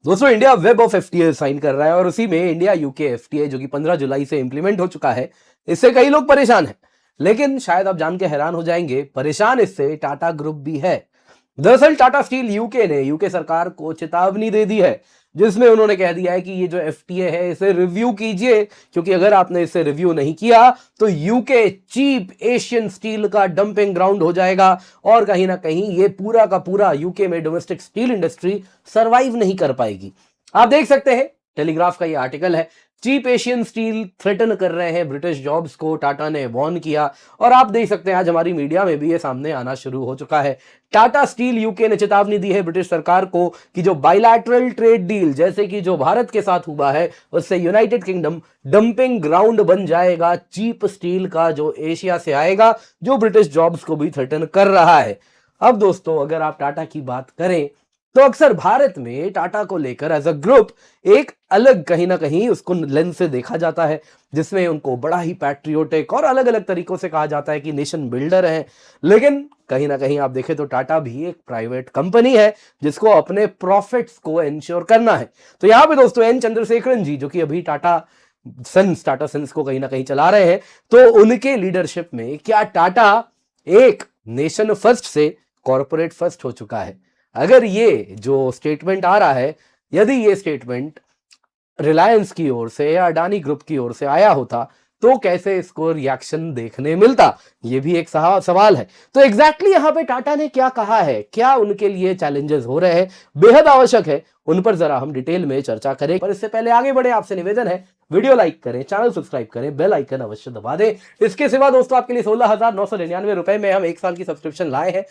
दोस्तों इंडिया वेब of FTA sign कर रहा है और उसी में इंडिया यूके एफटीए जो कि 15 जुलाई से इंप्लीमेंट हो चुका है, इससे कई लोग परेशान हैं। लेकिन शायद आप जान के हैरान हो जाएंगे, परेशान इससे टाटा ग्रुप भी है। दरअसल टाटा स्टील यूके ने यूके सरकार को चेतावनी दे दी है, जिसमें उन्होंने कह दिया है कि ये जो एफटीए है इसे रिव्यू कीजिए, क्योंकि अगर आपने इसे रिव्यू नहीं किया तो यूके चीप एशियन स्टील का डंपिंग ग्राउंड हो जाएगा और कहीं ना कहीं ये पूरा का पूरा यूके में डोमेस्टिक स्टील इंडस्ट्री सरवाइव नहीं कर पाएगी। आप देख सकते हैं, टेलीग्राफ का ये आर्टिकल है। चीप एशियन स्टील थ्रेटन कर रहे हैं ब्रिटिश जॉब्स को, टाटा ने वॉर्न किया। और आप देख सकते हैं आज हमारी मीडिया में भी ये सामने आना शुरू हो चुका है। टाटा स्टील यूके ने चेतावनी दी है ब्रिटिश सरकार को कि जो बायलैटरल ट्रेड डील जैसे कि जो भारत के साथ हुआ है, उससे यूनाइटेड किंगडम डंपिंग ग्राउंड बन जाएगा चीप स्टील का, जो एशिया से आएगा, जो ब्रिटिश जॉब्स को भी थ्रेटन कर रहा है। अब दोस्तों अगर आप टाटा की बात करें तो अक्सर भारत में टाटा को लेकर एज अ ग्रुप एक अलग कहीं ना कहीं उसको लेंस से देखा जाता है, जिसमें उनको बड़ा ही पैट्रियोटिक और अलग अलग तरीकों से कहा जाता है कि नेशन बिल्डर है। लेकिन कहीं ना कहीं आप देखें तो टाटा भी एक प्राइवेट कंपनी है जिसको अपने प्रॉफिट्स को इंश्योर करना है। तो यहां पे दोस्तों एन चंद्रशेखरन जी, जो कि अभी टाटा सन्स को कहीं ना कहीं चला रहे हैं, तो उनके लीडरशिप में क्या टाटा एक नेशन फर्स्ट से कॉर्पोरेट फर्स्ट हो चुका है। अगर ये जो स्टेटमेंट आ रहा है, यदि ये स्टेटमेंट रिलायंस की ओर से या अडानी ग्रुप की ओर से आया होता तो कैसे इसको रिएक्शन देखने मिलता, ये भी एक सवाल है। तो एग्जैक्टली यहां पे टाटा ने क्या कहा है, क्या उनके लिए चैलेंजेस हो रहे हैं, बेहद आवश्यक है उन पर जरा हम डिटेल में चर्चा करें। पर इससे पहले आगे बढ़े, आपसे निवेदन है वीडियो लाइक करें, चैनल सब्सक्राइब करें, बेल आइकन अवश्य दबा दें। इसके सिवा दोस्तों आपके लिए 16,999 रुपए में हम 1 साल की सब्सक्रिप्शन लाए हैं।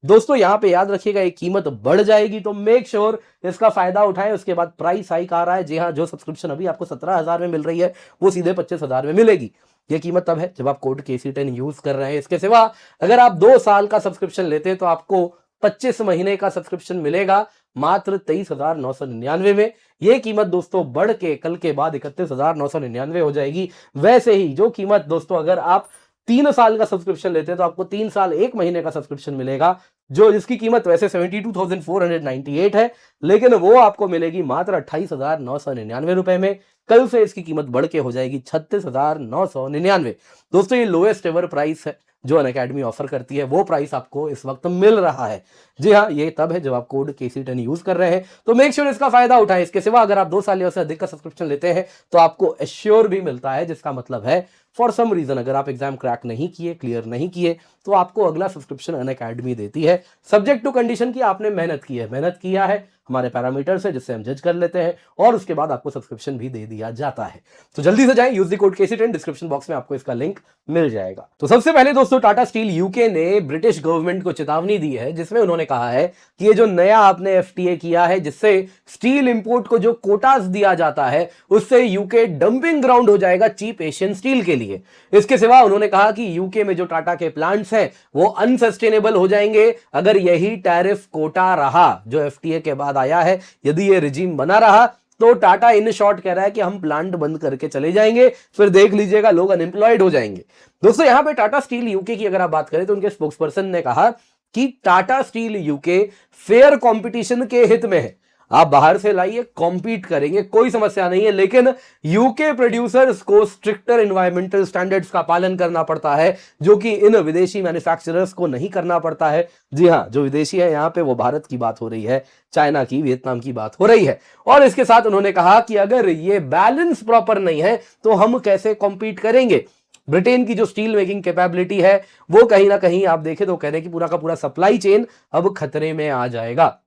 दोस्तों यहां पे याद रखिएगा, एक कीमत बढ़ जाएगी तो मेक श्योर इसका फायदा उठाएं। उसके बाद प्राइस हाइक आ रहा है। जी हाँ, जो सब्सक्रिप्शन अभी आपको 17,000 में मिल रही है वो सीधे 25,000 में मिलेगी। ये कीमत तब है जब आप कोड KC10 यूज कर रहे हैं। इसके सिवा अगर आप 2 साल का सब्सक्रिप्शन लेते हैं तो आपको 25 महीने का सब्सक्रिप्शन मिलेगा मात्र 23,999 में। ये कीमत दोस्तों बढ़ के कल के बाद 31,999 हो जाएगी। वैसे ही जो कीमत दोस्तों अगर आप 3 साल का सब्सक्रिप्शन लेते हैं तो आपको 3 साल 1 महीने का सब्सक्रिप्शन मिलेगा, जो जिसकी कीमत वैसे 72,498 है, लेकिन वो आपको मिलेगी मात्र 28,999 रुपए में। कल से इसकी कीमत बढ़ के हो जाएगी 36,999। दोस्तों ये लोएस्ट एवर प्राइस है जो अनअकैडमी ऑफर करती है, वो प्राइस आपको इस वक्त मिल रहा है। जी हाँ, ये तब है जब आप कोड KC10 यूज कर रहे हैं, तो मेक श्योर इसका फायदा उठाएं। इसके सिवा अगर आप 2 साल या उससे अधिक का सब्सक्रिप्शन लेते हैं तो आपको एश्योर भी मिलता है, जिसका मतलब है फॉर सम रीजन अगर आप एग्जाम क्रैक नहीं किए, क्लियर नहीं किए, तो आपको अगला सब्सक्रिप्शन अनअकैडमी देती है, सब्जेक्ट टू कंडीशन की आपने मेहनत की है, मेहनत किया है हमारे पैरामीटर से जिससे हम जज कर लेते हैं, और उसके बाद आपको सब्सक्रिप्शन भी दे दिया जाता है। तो जल्दी से जाएं, use the code KC10, description box में आपको इसका लिंक मिल जाएगा। तो सबसे पहले दोस्तों टाटा स्टील यूके ने ब्रिटिश गवर्नमेंट को चेतावनी दी है, जिसमें उन्होंने कहा है कि ये जो नया आपने एफटीए किया है जिससे स्टील इंपोर्ट को जो कोटास दिया जाता है उससे यूके डंपिंग ग्राउंड हो जाएगा चीप एशियन स्टील के लिए। इसके सिवा उन्होंने कहा कि यूके में जो टाटा के प्लांट्स हैं वो अनसस्टेनेबल हो जाएंगे अगर यही टैरिफ कोटा रहा जो एफटीए के बाद आया है। यदि ये रिजीम बना रहा तो टाटा इन शॉर्ट कह रहा है कि हम प्लांट बंद करके चले जाएंगे, फिर देख लीजिएगा लोग अनएम्प्लॉयड हो जाएंगे। दोस्तों यहां पे टाटा स्टील यूके की अगर आप बात करें तो उनके स्पोक्सपर्सन ने कहा कि Tata steel UK fair competition के हित में है। आप बाहर से लाइए, कॉम्पीट करेंगे, कोई समस्या नहीं है, लेकिन यूके प्रोड्यूसर्स को स्ट्रिक्टर एनवायरमेंटल स्टैंडर्ड्स का पालन करना पड़ता है, जो कि इन विदेशी मैन्युफैक्चरर्स को नहीं करना पड़ता है। जी हाँ, जो विदेशी है यहां पे वो भारत की बात हो रही है, चाइना की, वियतनाम की बात हो रही है। और इसके साथ उन्होंने कहा कि अगर ये बैलेंस प्रॉपर नहीं है तो हम कैसे कॉम्पीट करेंगे। ब्रिटेन की जो स्टील मेकिंग कैपेबिलिटी है वो कहीं ना कहीं आप देखें तो कह रहे हैं कि पूरा का पूरा सप्लाई चेन अब खतरे में आ जाएगा।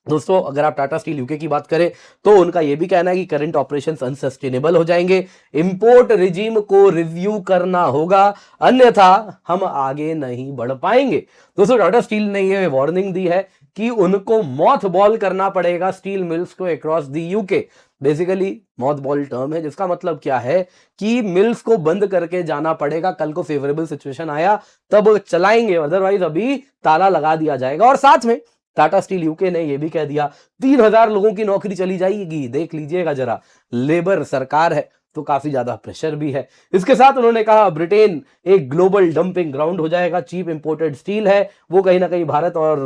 दोस्तों अगर आप टाटा स्टील यूके की बात करें तो उनका यह भी कहना है कि करंट ऑपरेशंस अनसस्टेनेबल हो जाएंगे, इंपोर्ट रिजीम को रिव्यू करना होगा, अन्यथा हम आगे नहीं बढ़ पाएंगे। दोस्तों टाटा स्टील ने यह वार्निंग दी है कि उनको मॉथ बॉल करना पड़ेगा स्टील मिल्स को across the UK. Basically moth ball term है जिसका मतलब क्या है कि मिल्स को बंद करके जाना पड़ेगा, कल को फेवरेबल सिचुएशन आया तब चलाएंगे, अदरवाइज अभी ताला लगा दिया जाएगा। और साथ में टाटा स्टील यूके ने यह भी कह दिया 3,000 लोगों की नौकरी चली जाएगी। देख लीजिएगा जरा, लेबर सरकार है तो काफी ज्यादा प्रेशर भी है। इसके साथ उन्होंने कहा ब्रिटेन एक ग्लोबल डंपिंग ग्राउंड हो जाएगा, चीप इंपोर्टेड स्टील है वो कहीं ना कहीं भारत और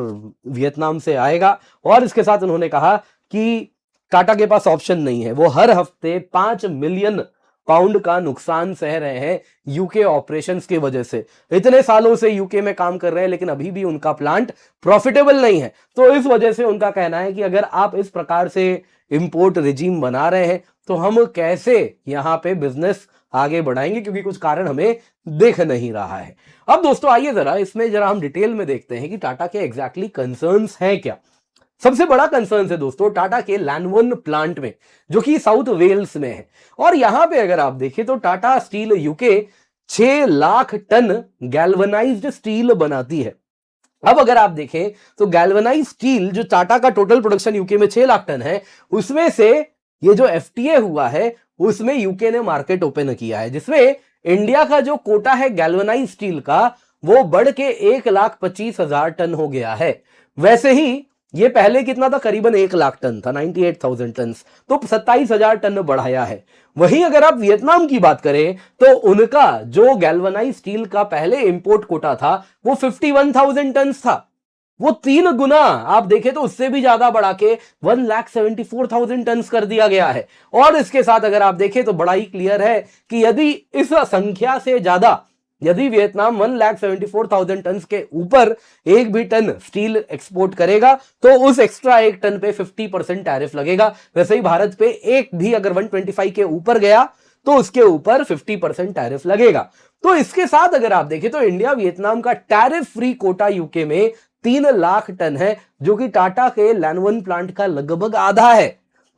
वियतनाम से आएगा। और इसके साथ उन्होंने कहा कि टाटा के पास ऑप्शन नहीं है। वो हर हफ्ते 5 मिलियन पाउंड का नुकसान सह रहे हैं यूके ऑपरेशंस की वजह से। इतने सालों से यूके में काम कर रहे हैं लेकिन अभी भी उनका प्लांट प्रॉफिटेबल नहीं है। तो इस वजह से उनका कहना है कि अगर आप इस प्रकार से इंपोर्ट रिजीम बना रहे हैं तो हम कैसे यहां पे बिजनेस आगे बढ़ाएंगे, क्योंकि कुछ कारण हमें देख नहीं रहा है। अब दोस्तों आइए जरा इसमें जरा हम डिटेल में देखते हैं कि टाटा के एग्जैक्टली कंसर्न्स हैं क्या। सबसे बड़ा कंसर्न है दोस्तों टाटा के लैनवन प्लांट में, जो कि साउथ वेल्स में है। और यहां पे अगर आप देखें तो Tata steel UK 6 lakh tonne galvanised steel बनाती है। अब अगर आप देखें तो गैल्वनाइज्ड स्टील जो टाटा का टोटल प्रोडक्शन यूके में 6 लाख टन है, उसमें से ये जो एफटीए हुआ है उसमें यूके ने मार्केट ओपन किया है, जिसमें इंडिया का जो कोटा है गैल्वनाइज्ड स्टील का वो बढ़ के 1,25,000 टन हो गया है। वैसे ही ये पहले कितना था, करीबन 1 लाख टन था, 98,000 टन, तो 27,000 टन बढ़ाया है। वहीं अगर आप वियतनाम की बात करें तो उनका जो गैल्वनाइज स्टील का पहले इंपोर्ट कोटा था वो 51,000 टन था। वो 3 गुना आप देखें तो उससे भी ज्यादा बढ़ा के 1,74,000 टन कर दिया गया है। और इसके साथ अगर आप देखें तो बड़ा ही क्लियर है कि यदि इस संख्या से ज्यादा यदि वियतनाम 1,74,000 टन के ऊपर एक भी टन स्टील एक्सपोर्ट करेगा तो उस एक्स्ट्रा 1 टन पे 50% टैरिफ लगेगा। वैसे ही भारत पे एक भी अगर 125 के ऊपर गया तो उसके ऊपर 50% टैरिफ लगेगा। तो इसके साथ अगर आप देखें तो इंडिया वियतनाम का टैरिफ फ्री कोटा यूके में 3 लाख टन है, जो कि टाटा के लैनवन प्लांट का लगभग आधा है।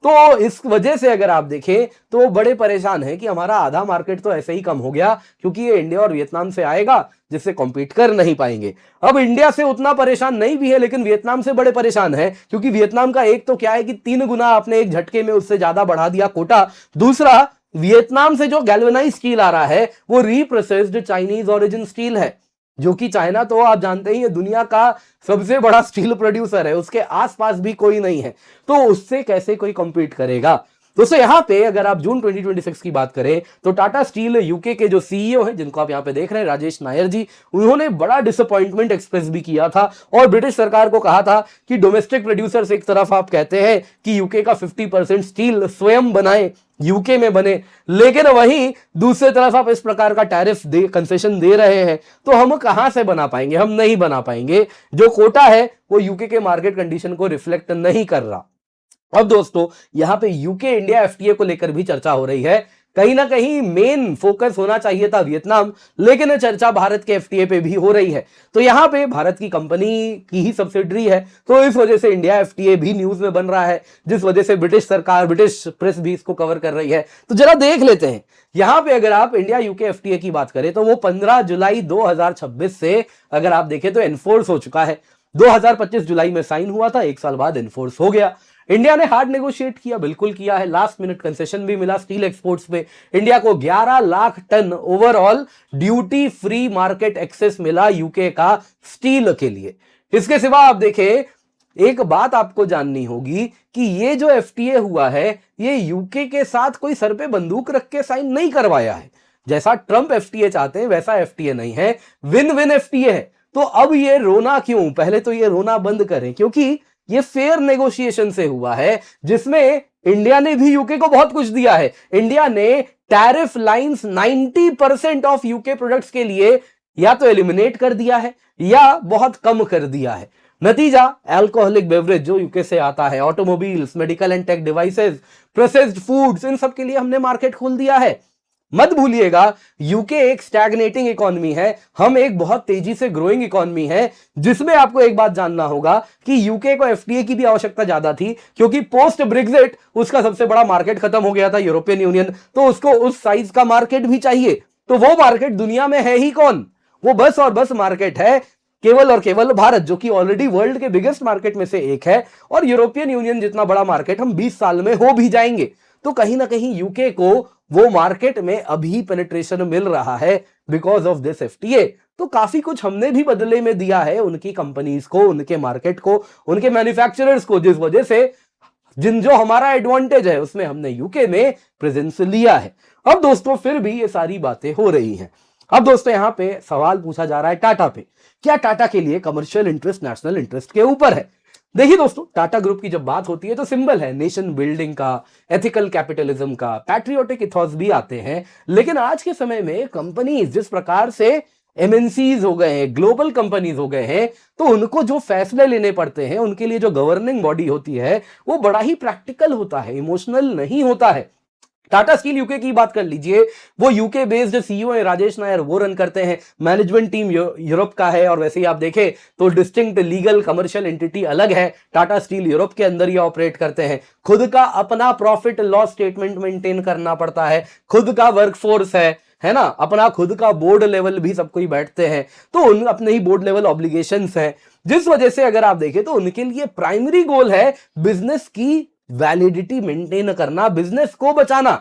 तो इस वजह से अगर आप देखें तो बड़े परेशान हैं कि हमारा आधा मार्केट तो ऐसे ही कम हो गया, क्योंकि ये इंडिया और वियतनाम से आएगा जिससे कॉम्पीट कर नहीं पाएंगे। अब इंडिया से उतना परेशान नहीं भी है लेकिन वियतनाम से बड़े परेशान है, क्योंकि वियतनाम का एक तो क्या है कि 3 गुना आपने एक झटके में उससे ज्यादा बढ़ा दिया कोटा। दूसरा, वियतनाम से जो गैल्वेनाइज स्टील आ रहा है वो रीप्रोसेस्ड चाइनीज ओरिजिन स्टील है, जो कि चाइना तो आप जानते ही है दुनिया का सबसे बड़ा स्टील प्रोड्यूसर है, उसके आसपास भी कोई नहीं है। तो उससे कैसे कोई कम्पीट करेगा। दोस्तों यहां पे अगर आप जून 2026 की बात करें तो टाटा स्टील यूके के जो सीईओ हैं, जिनको आप यहां पे देख रहे हैं, राजेश नायर जी, उन्होंने बड़ा डिसअपॉइंटमेंट एक्सप्रेस भी किया था और ब्रिटिश सरकार को कहा था कि डोमेस्टिक प्रोड्यूसर्स एक तरफ आप कहते हैं कि यूके का 50% स्टील स्वयं बनाए, यूके में बने, लेकिन वहीं दूसरी तरफ आप इस प्रकार का टैरिफ कंसेशन दे रहे हैं, तो हम कहां से बना पाएंगे, हम नहीं बना पाएंगे। जो कोटा है वो यूके के मार्केट कंडीशन को रिफ्लेक्ट नहीं कर रहा। अब दोस्तों यहां पे यूके इंडिया एफटीए को लेकर भी चर्चा हो रही है। कहीं ना कहीं मेन फोकस होना चाहिए था वियतनाम, लेकिन चर्चा भारत के एफटीए पे भी हो रही है। तो यहां पे भारत की कंपनी की ही सब्सिडरी है, तो इस वजह से इंडिया एफटीए भी न्यूज में बन रहा है, जिस वजह से ब्रिटिश सरकार, ब्रिटिश प्रेस भी इसको कवर कर रही है। तो जरा देख लेते हैं यहां पे अगर आप इंडिया यूके एफटीए की बात करें तो वो 15 जुलाई 2026 से अगर आप देखें तो एनफोर्स हो चुका है। 2025 जुलाई में साइन हुआ था, 1 साल बाद एनफोर्स हो गया। इंडिया ने हार्ड नेगोशिएट किया, बिल्कुल किया है, लास्ट मिनट कंसेशन भी मिला स्टील एक्सपोर्ट्स पे। इंडिया को 11 lakh tonne overall duty free market access मिला यूके का स्टील के लिए। इसके सिवा आप देखें, एक बात आपको जाननी होगी कि ये जो एफटीए हुआ है ये यूके के साथ कोई सर पे बंदूक रख के साइन नहीं करवाया है। जैसा ट्रंप एफटीए चाहते हैं वैसा एफटीए नहीं है, विन विन एफटीए है। तो अब ये रोना क्यों, पहले तो ये रोना बंद करें, क्योंकि ये फेयर नेगोशिएशन से हुआ है, जिसमें इंडिया ने भी यूके को बहुत कुछ दिया है। इंडिया ने tariff lines 90% of UK products के लिए या तो एलिमिनेट कर दिया है या बहुत कम कर दिया है। नतीजा, अल्कोहलिक बेवरेज जो यूके से आता है, automobiles, medical and tech devices, processed foods, इन सब के लिए हमने मार्केट खोल दिया है। मत भूलिएगा यूके एक स्टैग्नेटिंग इकोनॉमी है, हम एक बहुत तेजी से ग्रोइंग इकोनॉमी है, जिसमें आपको एक बात जानना होगा कि यूके को एफटीए की भी आवश्यकता ज्यादा थी, क्योंकि पोस्ट ब्रेग्जिट उसका सबसे बड़ा मार्केट खत्म हो गया था, यूरोपियन यूनियन, तो उसको उस साइज का मार्केट भी चाहिए। तो वो मार्केट दुनिया में है ही कौन, वो बस और बस मार्केट है केवल और केवल भारत, जो कि ऑलरेडी वर्ल्ड के बिगेस्ट मार्केट में से एक है, और यूरोपियन यूनियन जितना बड़ा मार्केट हम 20 साल में हो भी जाएंगे। तो कहीं ना कहीं यूके को वो मार्केट में अभी पेनिट्रेशन मिल रहा है बिकॉज ऑफ दिस एफटीए। तो काफी कुछ हमने भी बदले में दिया है उनकी कंपनीज को, उनके मार्केट को, उनके मैन्युफैक्चरर्स को, जिस वजह से जो हमारा एडवांटेज है उसमें हमने यूके में प्रेजेंस लिया है। अब दोस्तों फिर भी ये सारी बातें हो रही हैं। अब दोस्तों यहां पे सवाल पूछा जा रहा है टाटा पे, क्या टाटा के लिए कमर्शियल इंटरेस्ट नेशनल इंटरेस्ट के ऊपर है? देखिए दोस्तों, टाटा ग्रुप की जब बात होती है तो सिंबल है नेशन बिल्डिंग का, एथिकल कैपिटलिज्म का, पैट्रियोटिक इथॉस भी आते हैं। लेकिन आज के समय में कंपनीज जिस प्रकार से एमएनसीज हो गए हैं, ग्लोबल कंपनीज हो गए हैं, तो उनको जो फैसले लेने पड़ते हैं, उनके लिए जो गवर्निंग बॉडी होती है, वो बड़ा ही प्रैक्टिकल होता है, इमोशनल नहीं होता है। टाटा स्टील यूके की बात कर लीजिए, वो यूके बेस्ड सीईओ है राजेश नायर, वो रन करते हैं। मैनेजमेंट टीम यूरोप का है, और वैसे ही आप देखें तो डिस्टिंक्ट लीगल कमर्शियल एंटिटी अलग है। टाटा स्टील यूरोप के अंदर ही ऑपरेट करते हैं। खुद का अपना प्रॉफिट लॉस स्टेटमेंट मेंटेन करना पड़ता है, खुद का वर्कफोर्स है ना, अपना खुद का बोर्ड लेवल भी सब कोई बैठते हैं, तो उन अपने ही बोर्ड लेवल ऑब्लिगेशंस हैं। जिस वजह से अगर आप देखें तो उनके लिए प्राइमरी गोल है बिजनेस की वैलिडिटी मेंटेन करना, बिजनेस को बचाना।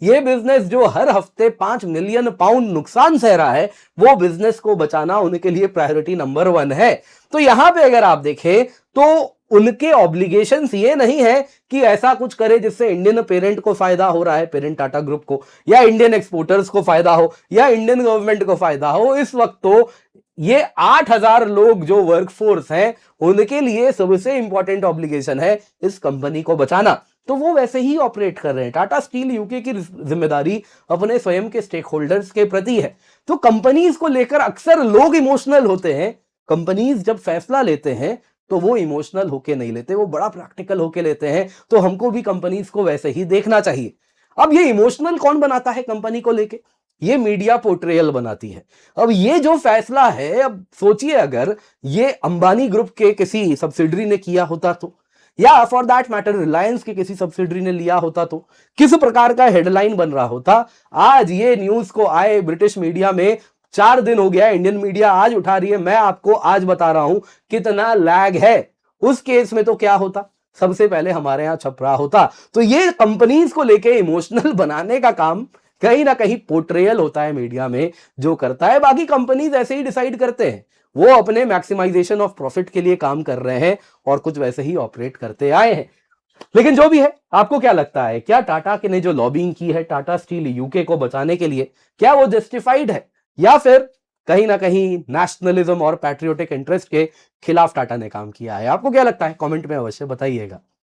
ये बिजनेस जो हर हफ्ते 5 मिलियन पाउंड नुकसान सह रहा है, वो बिजनेस को बचाना उनके लिए प्रायोरिटी नंबर 1 है। तो यहां पे अगर आप देखें तो उनके ऑब्लिगेशंस ये नहीं है कि ऐसा कुछ करे जिससे इंडियन पेरेंट को फायदा हो रहा है, पेरेंट टाटा ग्रुप को, या इंडियन एक्सपोर्टर्स को फायदा हो, या इंडियन गवर्नमेंट को फायदा हो। इस वक्त तो ये 8,000 लोग जो वर्कफोर्स हैं, उनके लिए सबसे इंपॉर्टेंट ऑब्लिगेशन है इस कंपनी को बचाना। तो वो वैसे ही ऑपरेट कर रहे हैं। टाटा स्टील यूके की जिम्मेदारी अपने स्वयं के स्टेक होल्डर्स के प्रति है। तो कंपनीज को लेकर अक्सर लोग इमोशनल होते हैं। कंपनीज जब फैसला लेते हैं तो वो इमोशनल होके नहीं लेते, वो बड़ा प्रैक्टिकल होके लेते हैं। तो हमको भी कंपनीज को वैसे ही देखना चाहिए। अब ये इमोशनल कौन बनाता है कंपनी को लेके? ये मीडिया पोर्ट्रेयल बनाती है। अब ये जो फैसला है, अब सोचिए अगर ये अंबानी ग्रुप के किसी सब्सिडरी ने किया होता तो, या फॉर दैट मैटर रिलायंस के किसी सब्सिडरी ने लिया होता तो किस प्रकार का हेडलाइन बन रहा होता। आज ये न्यूज को आए ब्रिटिश मीडिया में 4 दिन हो गया, इंडियन मीडिया आज उठा रही है, मैं आपको आज बता रहा हूं कितना लैग है। उस केस में तो क्या होता, सबसे पहले हमारे यहां छप रहा होता। तो ये कंपनीज को लेके इमोशनल बनाने का काम कहीं ना कहीं पोर्ट्रेयल होता है मीडिया में जो करता है। बाकी कंपनीज ऐसे ही डिसाइड करते हैं, वो अपने मैक्सिमाइजेशन ऑफ प्रॉफिट के लिए काम कर रहे हैं और कुछ वैसे ही ऑपरेट करते आए हैं। लेकिन जो भी है, आपको क्या लगता है, क्या टाटा के ने जो लॉबिंग की है टाटा स्टील यूके को बचाने के लिए, क्या वो जस्टिफाइड है, या फिर कहीं ना कहीं नेशनलिज्म और पैट्रियोटिक इंटरेस्ट के खिलाफ टाटा ने काम किया है? आपको क्या लगता है, कमेंट में अवश्य बताइएगा।